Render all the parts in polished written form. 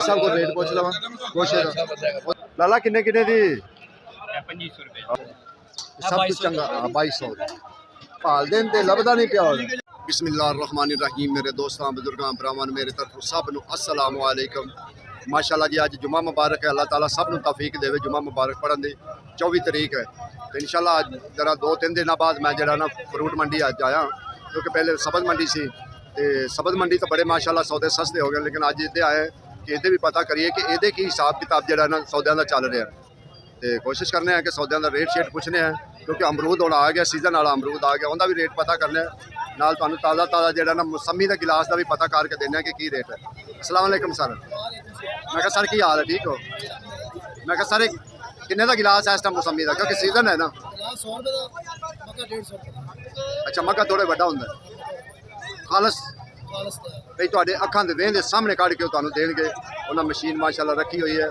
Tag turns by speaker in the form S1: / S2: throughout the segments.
S1: सब को रेट पूछ लवा कोशिश लाला किन्ने किन्ने दी
S2: 2500 रुपए
S1: सब कुछ चंगा 2200 पाल देन ते लभदा नहीं पिया बिस्मिल्लाहिर्रहमानिर्रहीम मेरे दोस्तों बुजुर्गों भरावां मेरे तरफ सब नु अस्सलाम वालेकुम माशाअल्लाह जी अज जुमा मुबारक है अल्लाह ताला सब नु तौफीक देवे जुमा मुबारक पढ़न दी 24 तारीख है तो इंशाअल्लाह आज जरा 2-3 दिन बाद मैं जरा ना फ्रूट मंडी आज आया क्योंकि पहले सब्ज़ मंडी सी ते सब्ज़ मंडी तो बड़े माशाअल्लाह सौदे सस्ते हो गए लेकिन अज इत्थे आए कि ये भी पता करिए कि ये की हिसाब किताब जो ना सौदों का चल रहा है तो कोशिश करने हैं कि सौदों का रेट शेट पुछने हैं क्योंकि अमरूद होना आ गया सीजन वाला अमरूद आ गया उनका भी रेट पता करने नाल तुहानू ताज़ा ताज़ा जो ना मौसमी का गिलास का भी पता करके देने कि रेट है। अस्सलाम वालेकुम सर मैं कहा सर की हाल है ठीक हो मैं कहा सर किन्ने का गिलास है इस टाइम मौसमी का क्योंकि सीजन है ना अच्छा मक्का थोड़ा बड़ा होंगे खालस भाई थोड़े अखां दे वेंदे सामने कढ़ के तुहानू देणगे उन्हें मशीन माशाअल्लाह रखी हुई है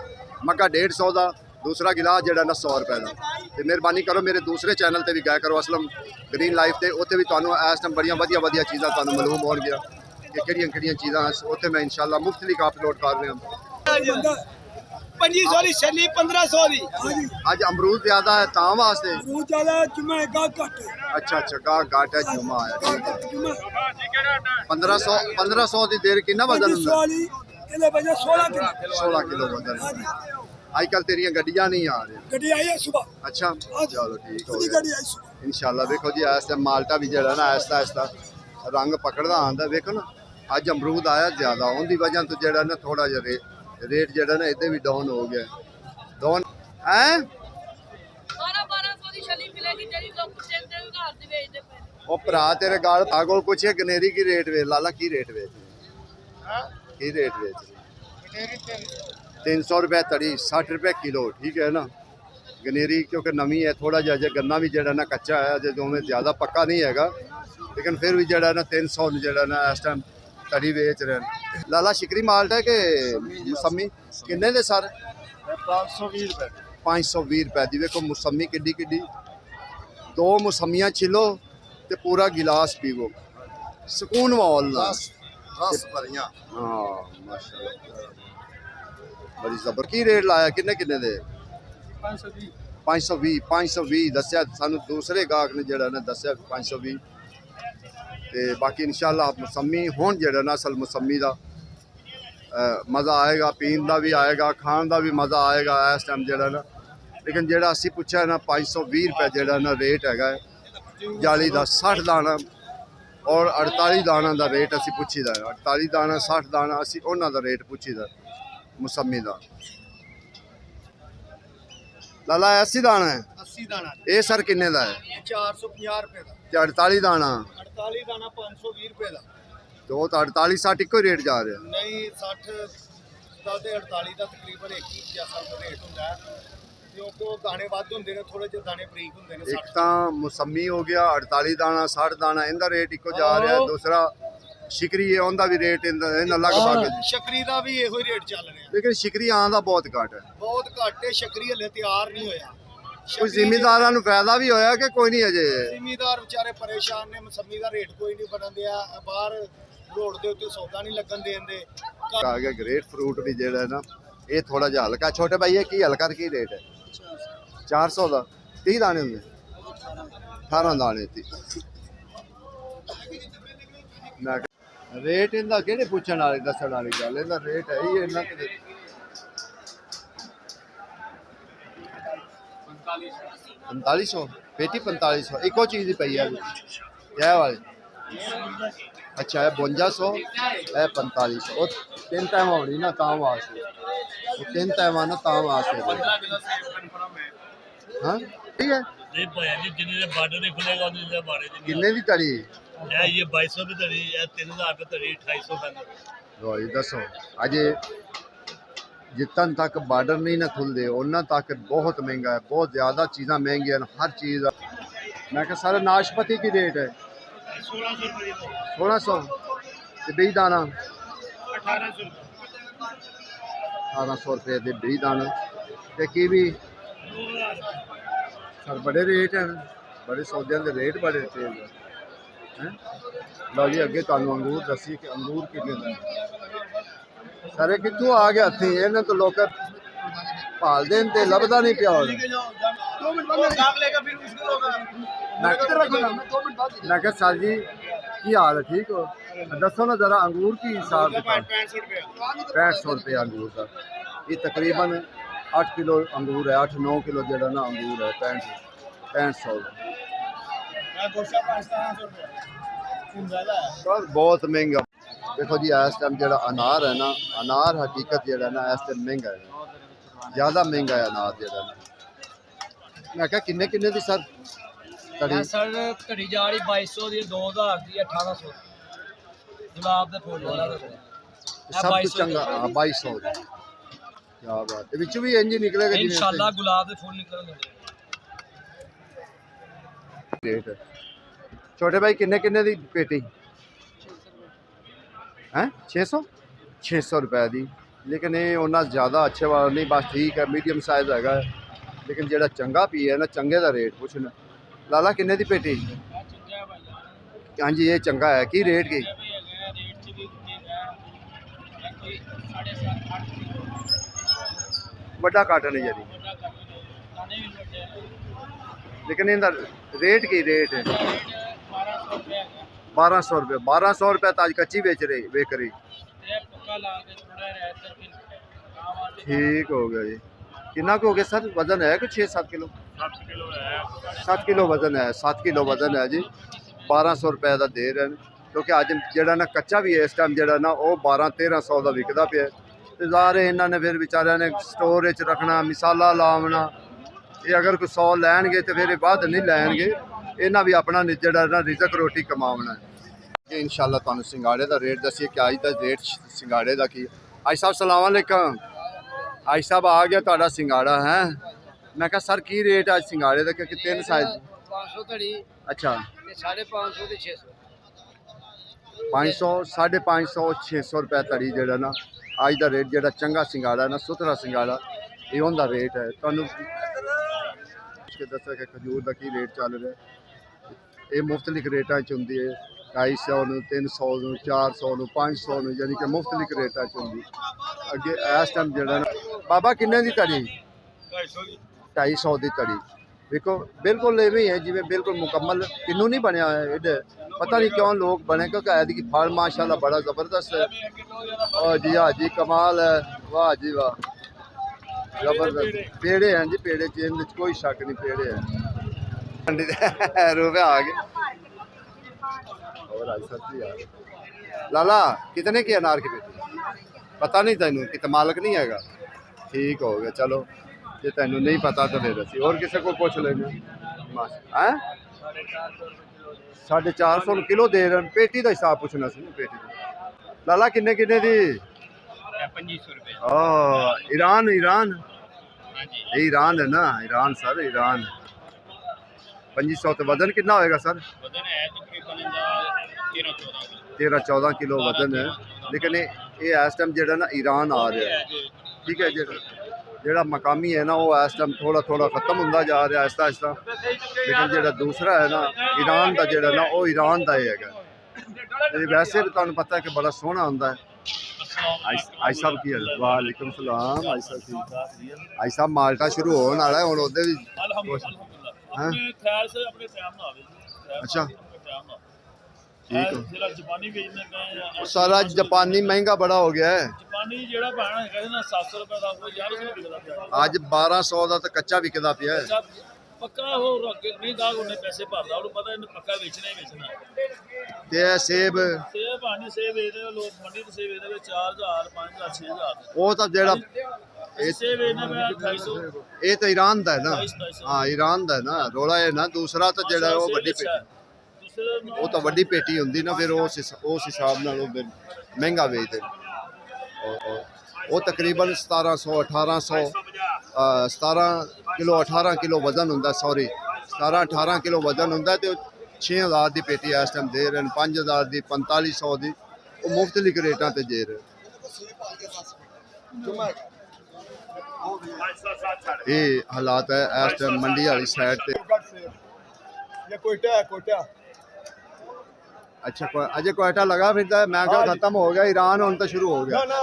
S1: मक्का 150 का दूसरा गिलास जो ना 100 रुपए का तो मेहरबानी करो मेरे दूसरे चैनल पर भी गया करो असलम ग्रीन लाइफ से उत्थे भी तुहानू इस टाइम बड़िया वधिया वधिया चीज़ां तुहानू मालूम हो गया कि किहड़ियां चीज़ां उत्थे मैं इंशाअल्लाह मुफ्तलिफ अपलोड कर रहा
S2: 2500 की छली 1500 की
S1: अज अमरूद ज्यादा है तां वास्ते अच्छा अच्छा गाह घट है जुमा है 1500 की देर कितना वजन हुंदा 16 किलो वजन आजकल तेरिया गड्डियां नहीं आ रही अच्छा चलो ठीक हो गया इंशाल्लाह देखो जी इस टाइम माल्टा भी जरा ना आहिस्ता आहिस्ता रंग पकड़दा आंदा देखो ना अज अमरूद आया ज्यादा उनकी वजह तो जरा ना थोड़ा जिहा रेट जरा ना इधर भी डाउन हो गया डाउन है
S3: 1200 ਦੀ ਛਲੀ ਮਿਲੇਗੀ ਜਿਹੜੀ ਲੋਕ ਪੁੱਛਦੇ ਨੇ ਘਰ ਦੇ ਵੇਚਦੇ ਪਏ
S1: ਉਹ ਭਰਾ ਤੇਰੇ ਗਾਲ ਪਾਗਲ ਪੁੱਛੇ ਗਨੇਰੀ ਕੀ ਰੇਟ ਵੇ ਲਾਲਾ ਕੀ ਰੇਟ ਵੇਚ ਹਾਂ ਕੀ ਰੇਟ ਵੇਚ ਗਨੇਰੀ 300 रुपए तड़ी 60 रुपए किलो ठीक है ना गनेरी क्योंकि नवी है थोड़ा जहा गन्ना भी जरा ना कच्चा है अजय दोवें ज़्यादा पक्का नहीं है लेकिन फिर भी जरा ना 300 जरा ना इस टाइम तड़ी बेच रहे हैं लाला शिकरी माल्ट है कि मौसमी किन्ने दे सर
S2: 520 रुपए
S1: 520 रुपए दी देखो मौसमी किड्डी किड्डी 2 मौसमियाँ छिलो तो पूरा गिलास पीवो सुकून माहौल हाँ माशाल्लाह बड़ी जबर की रेट लाया किन्ने किन्ने दे 520 दस्या सानू दूसरे गाहक ने जरा ना दस्या 520 ते बाकी इंशाल्लाह मौसमी हुण जरा ना असल मौसमी का मज़ा आएगा पीन का भी आएगा खान का भी मज़ा आएगा इस टाइम जरा ना लेकिन जरा असी पूछा ना 520 रुपए जरा ना रेट है 40 का 60 दाना और 48 दाना का रेट असी पूछी दा 48 दाना 60 दाना असी उन्हों का रेट पूछी दा मौसमी का लाला 80 दाना है
S2: 80 दाना
S1: ये सर किन्ने का है
S2: 450 रुपए का
S1: 48 दाना
S2: 48 दाना 520 रुपए का
S1: तो 48 60 इको रेट जा रहा है
S2: नहीं 60 ਦਾ ਤੇ 48 ਦਾ ਤਕਰੀਬਨ ਇੱਕ ਹੀ ਜੈਸਾ ਰੇਟ ਹੁੰਦਾ ਹੈ ਕਿਉਂਕਿ ਦਾਣੇ ਵੱਧ ਹੁੰਦੇ ਨੇ ਥੋੜੇ ਜਿਹੇ ਦਾਣੇ ਬਰੀਕ ਹੁੰਦੇ ਨੇ
S1: एक तो मौसमी हो गया 48 दाना 60 दाना इनका रेट इको जा रहा है दूसरा शिकरी है उनका भी रेट लगभग
S2: ਸ਼ਕਰੀ ਦਾ ਵੀ ਇਹੋ ਹੀ ਰੇਟ ਚੱਲ ਰਿਹਾ
S1: लेकिन शिकरी आने का बहुत घट है
S2: ਬਹੁਤ ਘੱਟ ਹੈ ਸ਼ਕਰੀ ਹਲੇ ਤਿਆਰ ਨਹੀਂ ਹੋਇਆ
S1: कोई जिमीदारां नूं फायदा भी होया कि कोई नहीं अजे
S2: ਜ਼ਿਮੀਦਾਰ ਵਿਚਾਰੇ ਪਰੇਸ਼ਾਨ ਨੇ ਮਸੰਮੀ ਦਾ ਰੇਟ ਕੋਈ ਨਹੀਂ ਬਣਨ ਦਿਆ ਬਾਹਰ ਰੋਡ ਦੇ ਉੱਤੇ ਸੌਦਾ ਨਹੀਂ ਲੱਗਣ ਦੇਂਦੇ
S1: आ गया ग्रेट फ्रूट भी जेड़ा है ना ये थोड़ा जिहा हल्का छोटे भाई ये की हल्का की रेट है 400 का 30 दाने होंगे 18 दाने थी रेट इनका कि पूछने वाली दसन वाली गल इनका रेट है ही इन्ना 4500 पेटी 4500 इको चीज़ ही पई है क्या वाली अच्छा है 5200 है 4500 और 3 टाइम होनी ना तां वास्ते 3 टाइम आना तां वास्ते हाँ ठीक है किन्ने दी तड़ी
S2: ये 2200 की तड़ी है 3000 की तड़ी 2800 का
S1: लो जी दसो अजे जितन तक बार्डर नहीं ना खुलते उन्ना तक बहुत महंगा है बहुत ज़्यादा चीज़ा महंगी हैं हर चीज़ मैं क्या सारा नाशपति की रेट है 1600 बीज दाना 1800 रुपये के बीज दाना ते कीवी सर बड़े रेट हैं बड़े सौदे के रेट बड़े तेज हैं लो जी अगे तुहानू अंगूर दसी कि अंगूर कितने ਸਾਰੇ ਕਿੱਥੋਂ ਆ ਗਿਆ ਹੱਥੀ ਇਹਨਾਂ ਤੋਂ ਲੋਕ ਭਾਲਦੇ ਨੇ ਤੇ ਲੱਭਦਾ ਨਹੀਂ ਪਿਆ ਹੁਣ। ਮੈਂ ਕਿਹਾ ਸਰ ਜੀ ਕੀ ਹਾਲ ਹੈ, ਠੀਕ ਹੋ? ਦੱਸੋ ਨਾ ਜ਼ਰਾ ਅੰਗੂਰ ਕੀ ਹਿਸਾਬ ਕਿਤਾਬ? 6500 रुपये अंगूर का। ये तकरीबन 8 किलो अंगूर है, 8-9 किलो जड़ा ना अंगूर है। 6500 सर बहुत महंगा। देखो जी इस टाइम जड़ा अनार है ना, अनार हकीकत जड़ा ना इस टाइम महंगा है, ज़्यादा महंगा है अनार जड़ा ना। मैं क्या किन्ने किन्ने दी सर कड़ी?
S4: सर घड़ी जा रही 2200 दी, 2000 दी, 1800 गुलाब दे फूल वाला
S1: सब कुछ चंगा। हाँ 2200 क्या बात है। विच भी इंज निकलेगा जी
S4: इंशाल्लाह गुलाब दे फूल निकलेंगे।
S1: रेट है छोटे भाई किन्ने किन्ने दी पेटी हैं? 600 रुपए दी। लेकिन ये उन्ना ज़्यादा अच्छे वाला नहीं, बस ठीक है, मीडियम साइज है। लेकिन जेड़ा चंगा पी है ना, चंगे का रेट पुछना। लाला किन्ने दी पेटी? हाँ जी ये चंगा है। की रेट की? बड़ा काटन है जी। लेकिन इनका रेट की रेट है 1200 रुपये। 1200 रुपये तो अज कच्ची बेच रही। ठीक हो गया जी। कितना हो गया सर? वजन है कुछ 6-7 किलो? 7 किलो वजन है। 7 किलो वजन है जी। 1200 रुपये का दे रहे हैं, क्योंकि अज जरा ना कच्चा भी है इस टाइम जरा ना वो 1200-1300 का विकता पे। ज़ाहिर इन्होंने फिर बेचारे ने स्टोर रखना, मिसाला लावना। ये अगर कोई 100 लैनगे तो फिर बाद नहीं लैनगे। इन्हें भी अपना जरा ना रिजक रोटी कमाना है। इंशाल्लाह तुहानू सिंगाड़े का रेट दसीए कि अज का रेट सिंगाड़े का की। आई साहब सलाम अलैकुम। आई साहब आ गया तुहाडा सिंगाड़ा है। मैं कहा सर की रेट आज सिंगाड़े का? क्योंकि 3 साइज
S4: 500 घड़ी
S1: अच्छा
S4: 550 ते 600
S1: 500 550 600 रुपये तड़ी जड़ा ना अज का रेट जड़ा चंगा सिंगाड़ा ना, सुथरा सिंगाड़ा ये उनका रेट है। तुहानू दसा कि खजूर का की रेट चल रहा है। ये मुख्तलिफ रेटा च हुंदी है, 250 300 400 500 यानी कि मुख्तलिफ रेटा च हुंदी। अगे इस टाइम जड़ा ना बाबा किन्ने दी तड़ी? 250 दी तड़ी। देखो बिल्कुल इवें है जिवें बिल्कुल मुकम्मल किन्नू नहीं बनया है। इधर पता नहीं क्यों लोग बने, क्योंकि ऐदी फल माशाल्लाह बड़ा ज़बरदस्त है। और जी हाँ जी कमाल है, वाह जी वाह जबरदस्त। पेड़े हैं जी, पेड़े चेन कोई शक नहीं, पेड़े हैं। रुपये आ गए और आई सकती यार। लाला कितने की अनार की पेटी? पता नहीं तेनू कि मालक नहीं हैगा? ठीक हो गया चलो, जे तेनू नहीं पता तो फिर असी और किसी को पूछ लेंगे। हैं 450 किलो दे रहे हैं। पेटी का हिसाब पूछना सी ना। पेटी लाला किन्ने किन्ने दी?
S4: 2500 रुपए।
S1: ईरान ईरान ये ईरान है ना, ईरान सर ईरान। 2500 तो वजन कितना होएगा सर?
S4: वजन है तकरीबन
S1: 13-14 किलो वजन है। लेकिन ये इस टाइम जड़ा ना ईरान आ रहा है। ठीक है जड़ा मकामी है ना वो इस टाइम थोड़ा थोड़ा ख़त्म होता जा रहा है आहिस्ता आहिस्ता। लेकिन जड़ा दूसरा है ना ईरान का जड़ा ना वो ईरान का ही है। वैसे भी तुहानू पता है कि बड़ा सोहना होंदा है। आई साहब की हाल? वालेकुम सलाम। आई साहब ठीक? आई साहब माल्टा शुरू होने वाला है हुण ओदे भी हैं? अच्छा ठीक है। सारा जापानी महंगा बड़ा हो गया है। आज 1200 का तो कच्चा विकदा पिया है।
S4: पक्का हो नहीं दाग उन्हें पैसे भरदा उन्हें पता है पक्का बेचना ही बेचना है।
S1: ते सेब
S4: आने सेब बेचदे लोग मंडी ते सेब बेचदे 4000 5000 6000
S1: वो तो जेड़ा
S4: सेब बेचना मैं 250
S1: ये तो ईरान दा है ना। हाँ ईरान दा है ना रोला है ना। दूसरा तो जेड़ा वो बड़ी पेटी वो तो बड़ी पेटी होंदी ना, फिर उस हिसाब नाल फिर महंगा बेचदे। वो तकरीबन 1700 1800 17 किलो 18 किलो वजन होंदा। सॉरी 17-18 किलो वजन होंदा ते 6000 की पेटी इस टाइम दे रहे हैं। 5000 की 4500 की वो मुख्तलिफ रेटा ते दे रहे। ये हालात है इस टाइम मंडी वाली साइड ते।
S2: ये कोयटा है कोयटा
S1: अच्छा अजय क्वेटा लगा फिर तो मैं क्या खत्म हो गया ईरान होने तो शुरू हो गया
S2: ना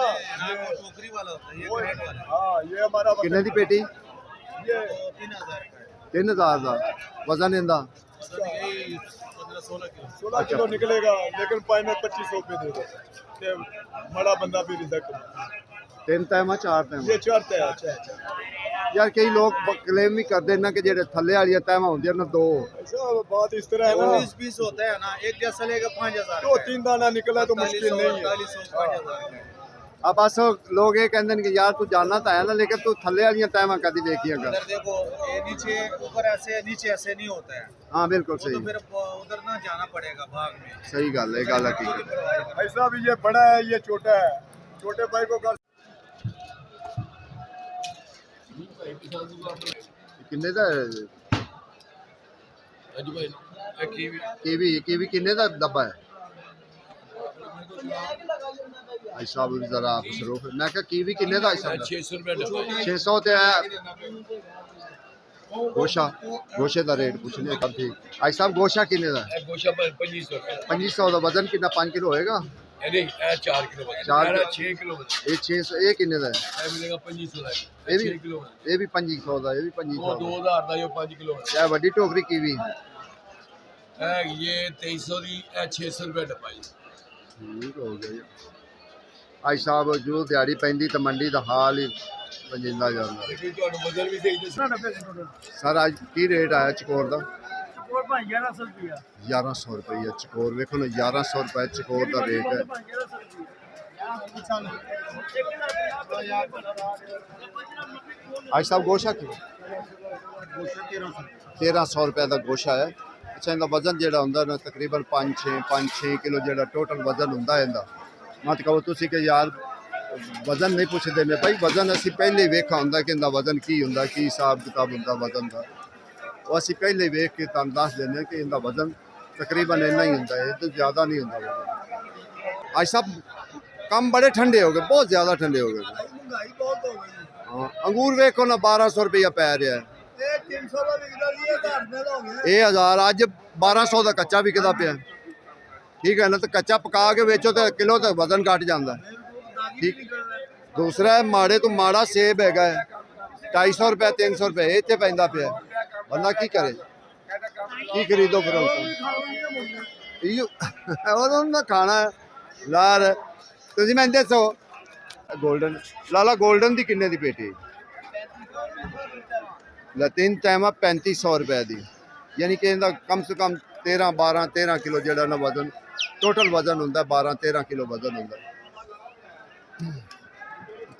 S2: टोकरी वाला होता है ये ग्रेड वाला हाँ ये हमारा
S1: कितने दी पेटी
S2: ये
S1: 3000 का वजन इंदा
S2: 16 किलो निकलेगा लेकिन पाई में 2500 रुपये दे दो बड़ा बंदा भी रिजल्ट
S1: 3 टाइम 4 टाइम
S2: ये 4 तय अच्छा
S1: यार कई लोग क्लेम भी करते हैं ना कि जेडे थल्ले वाली टाइम होंदी ना 2
S2: ऐसा बात इस तरह है ना
S5: 20 होता है ना एक जैसा लेगा 5000
S2: दो तीन दाना निकला तो मुश्किल नहीं है
S1: अब बस लोग ये कहते हैं कि यार तू जानना तो है ना लेकिन तू थल्ले वाली टाइम कभी देखी अगर
S5: इधर देखो ये नीचे ऊपर ऐसे नीचे ऐसे नहीं होता है
S1: हाँ बिल्कुल
S5: तो
S1: सही
S5: फिर उधर ना जाना पड़ेगा भाग में
S1: सही गल है गल हकीकत
S2: ऐसा भी ये बड़ा है ये छोटा है छोटे भाई को कर
S1: किन्ने दा कीवी किन्ने दा डब्बा है भाई साहब जरा आप सरूफ मैं क्या कीवी किन्ने दा 600 रुपए डब्बा 600 ते है गोशे दा रेट पूछने कब ठीक भाई साहब गोशा किन्ने दा
S4: गोशा 2500
S1: दा वजन कितना 5 किलो होएगा
S4: नहीं 4 किलो 6 किलो
S1: ये 600 ये किन्ने दा है
S4: मिलेगा 2500 का
S1: ये भी
S4: 6 किलो
S1: ये भी 2500 दा ये भी 2500
S4: 2000 ਦਾ ਇਹ 5 ਕਿਲੋ
S1: क्या बड़ी टोकरी कीवी
S4: ਹੈ ਇਹ 2300 ਦੀ ਇਹ 600 ਰੁਪਏ ਡੱਬਾ ਜੀ
S1: ठीक हो गया भाई साहब जो दिहाड़ी पैंदी तो मंडी का हाल ही पंजिंदा जाता
S4: ਲੇਕਿਨ ਤੁਹਾਨੂੰ ਵਜ਼ਨ ਵੀ ਸਹੀ ਦੱਸਣਾ
S1: सर आज की रेट आया चकोर का
S2: और भाई 1100 रुपया
S1: 1100 रुपये चकोर वेखो ना 1100 रुपये चकोर का रेट है आज साहब गोशा की 1300 रुपये का गोशा है अच्छा इनका वजन जो होंगे ना तकरीबन 5-6 किलो जो टोटल वजन होंगे इनका मत कहो तुसी कि यार वजन नहीं पूछते ने भाई वजन असी पहले ही वेखा होंगे कि इनका वजन की होंगे की हिसाब किताब होंगे वजन का वो असी पहले ही वेख के तुम दस देने कि इनका वजन तकरीबन इन्ना ही होंगे ये तो ज़्यादा नहीं होंगे वजन आज सब कम बड़े ठंडे हो गए बहुत ज़्यादा ठंडे हो गए
S2: महंगाई बहुत हो गई
S1: हाँ अंगूर वेखो ना 1200 रुपया पै रहा है
S2: ये 300 का बिकदा जी ये 1000 में हो गया
S1: ये 1000 अज 1200 का कच्चा बिकता पिया ठीक है ना तो कच्चा पका के बेचो तो किलो तो वजन घट जाता है ठीक दूसरा है माड़े तो माड़ा सेब है 250 रुपये 300 रुपये इतने पैंदा पिया बंदा की करे की खरीदो फिर और उन्होंने खाना है लार तुम मैं दसो गोल्डन लाला गोल्डन की किन्ने की पेटी तीन टाइम 3500 रुपए की यानी कि इनका कम से कम 13 किलो जो ना वजन टोटल वजन होंगे 12-13 किलो वजन होंगे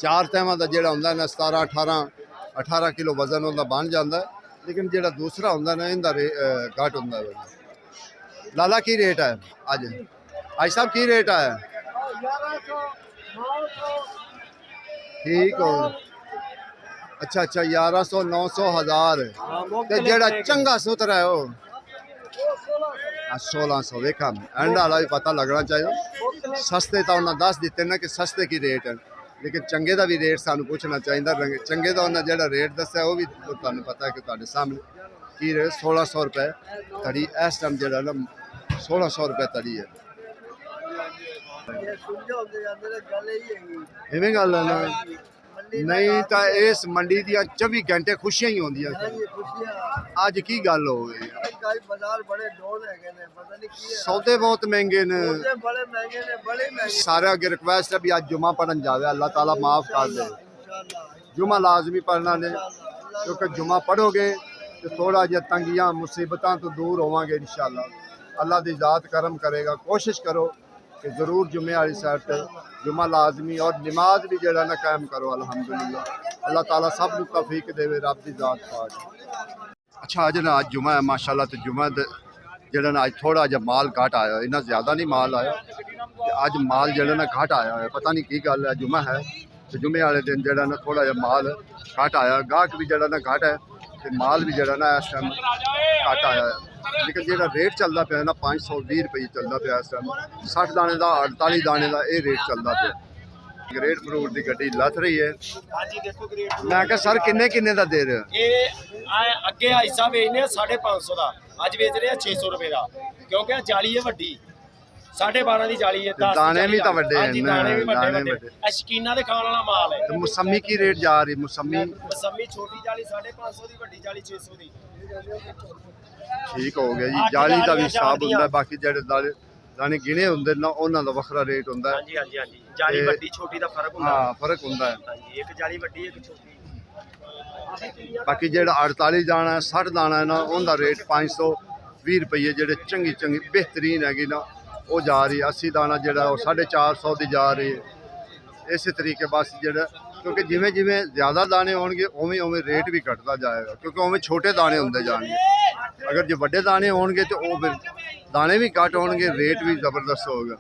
S1: 4 टाइम का जोड़ा होंगे ना 17-18 किलो वजन होंगे बन जाता है लेकिन जो दूसरा होंगे ना इनका घट होंगे लाला की रेट है अज आज साहब की रेट है ठीक हो अच्छा 1100 900 1000 ते जेड़ा चंगा सुथरा है वो 1600 वेखा एंड वाला भी पता लगना चाहिए सस्ते तो उन्हें दस दिते ना कि सस्ते की रेट है लेकिन चंगे का भी रेट सानू पूछना चाहिए चंगे का उन्हें जेड़ा रेट दस्या वो भी तुहानू पता है कि तुहाडे सामने की रेट 1600 रुपए तड़ी इस टाइम जेड़ा ना 1600 रुपए तड़ी है इवें गल है ना नहीं तो इस मंडी दी 24 घंटे खुशियां ही होंदियां अज की गल हो गई सौदे बहुत महंगे ने सारे अगे रिक्वेस्ट है भी आज जुमा पढ़न जावे अल्लाह ताला माफ कर दे जुमा लाजमी पढ़ना ने क्योंकि जुमा पढ़ोगे तो थोड़ा जिहा तंगियां मुसीबतां तो दूर होवांगे इंशाअल्लाह अल्लाह दी ज़ात करम करेगा कोशिश करो कि ज़रूर जुमे वाली साइड पर जुमा लाजमी और नमाज भी जरा ना कायम करो अल्हम्दुलिल्लाह अल्लाह ताला सब नूं तौफीक देवे रब दी ज़ात पाक अच्छा अज ना अज जुमा है माशाअल्लाह तो जुमा जरा ना अज थोड़ा जहा माल घट आया इन्ना ज़्यादा नहीं माल आया अज माल जरा ना घट आया है पता नहीं की गल है जुमा है तो जुमे वाले दिन जरा ना थोड़ा जहा माल घट आया गाहक भी जरा ना घट है तो माल भी जरा ना इस टाइम घट आया है लेकिन जो रेट चलता पाया ना 520 रुपये चलता पाया इस टाइम 60 दाने का 48 दाने का ये रेट चलता पाया ग्रेट फ्रूट की गड्डी लथ रही है मैं क्या सर किन्ने किन्ने का दे रहे हो
S6: ये अगे हिस्सा बेचने 550 का अज बेच रहे 600 रुपए का क्योंकि जाली है वड्डी
S4: 12.5 ਦੀ ਜਾਲੀ ਹੈ, 10
S1: ਦਾਣੇ ਵੀ ਤਾਂ ਵੱਡੇ
S4: ਹਾਂਜੀ,
S1: ਹਨ,
S4: ਦਾਣੇ ਵੀ
S1: ਦਾਣੇ
S4: ਵੱਡੇ
S1: ਵੱਡੇ।
S4: ਇਹ ਸ਼ਕੀਨਾ ਦੇ ਖਾਣ ਵਾਲਾ ਮਾਲ ਹੈ।
S1: ਤੇ ਮੌਸਮੀ ਕੀ ਰੇਟ ਜਾ ਰਹੀ ਮੌਸਮੀ?
S4: ਮਸੰਮੀ ਛੋਟੀ ਜਾਲੀ 550 ਦੀ, ਵੱਡੀ ਜਾਲੀ 600 ਦੀ।
S1: ਠੀਕ ਹੋ ਗਿਆ ਜੀ।
S4: ਅੱਠ
S1: ਜਾਲੀ ਦਾ ਵੀ
S4: ਜਾਲੀਆਂ
S1: ਹਿਸਾਬ
S4: ਦੀਆਂ।
S1: ਹੁੰਦਾ, ਬਾਕੀ ਜਿਹੜੇ ਦਾਣੇ ਗਿਣੇ ਹੁੰਦੇ ਨੇ ਉਹਨਾਂ ਦਾ ਵੱਖਰਾ ਰੇਟ ਹੁੰਦਾ ਹੈ।
S4: ਹਾਂਜੀ ਹਾਂਜੀ ਹਾਂਜੀ, ਜਾਲੀ
S1: ਤੇ-
S4: ਵੱਡੀ ਛੋਟੀ ਦਾ ਫਰਕ ਹੁੰਦਾ।
S1: ਹਾਂ ਫਰਕ ਹੁੰਦਾ ਹੈ।
S4: ਹਾਂਜੀ, ਇੱਕ ਜਾਲੀ ਵੱਡੀ ਇੱਕ ਛੋਟੀ।
S1: ਬਾਕੀ ਜਿਹੜਾ 48 ਦਾਣਾ ਹੈ, 60 ਦਾਣਾ ਹੈ ਨਾ, ਉਹਦਾ ਰੇਟ 520 ਰੁਪਏ ਜਿਹੜੇ ਚੰਗੀ ਚੰਗੀ ਬਿਹਤਰੀਨ ਹੈਗੀ ਨਾ ਉਹ ਜਾ ਰਹੀ ਹੈ। 80 ਦਾਣਾ ਜਿਹੜਾ ਉਹ 450 ਦੀ ਜਾ ਰਹੀ ਹੈ। ਇਸੇ ਤਰੀਕੇ ਬਸ ਜਿਹੜਾ ਕਿਉਂਕਿ ਜਿਵੇਂ ਜਿਵੇਂ ਜ਼ਿਆਦਾ ਦਾਣੇ ਹੋਣਗੇ ਉਵੇਂ ਉਵੇਂ ਰੇਟ ਵੀ ਘਟਦਾ ਜਾਏਗਾ, ਕਿਉਂਕਿ ਉਵੇਂ ਛੋਟੇ ਦਾਣੇ ਹੁੰਦੇ ਜਾਣਗੇ। ਅਗਰ ਜੇ ਵੱਡੇ ਦਾਣੇ ਹੋਣਗੇ ਤੇ ਉਹ ਫਿਰ ਦਾਣੇ ਵੀ ਘੱਟ ਹੋਣਗੇ, ਰੇਟ ਵੀ ਜ਼ਬਰਦਸਤ ਹੋਏਗਾ।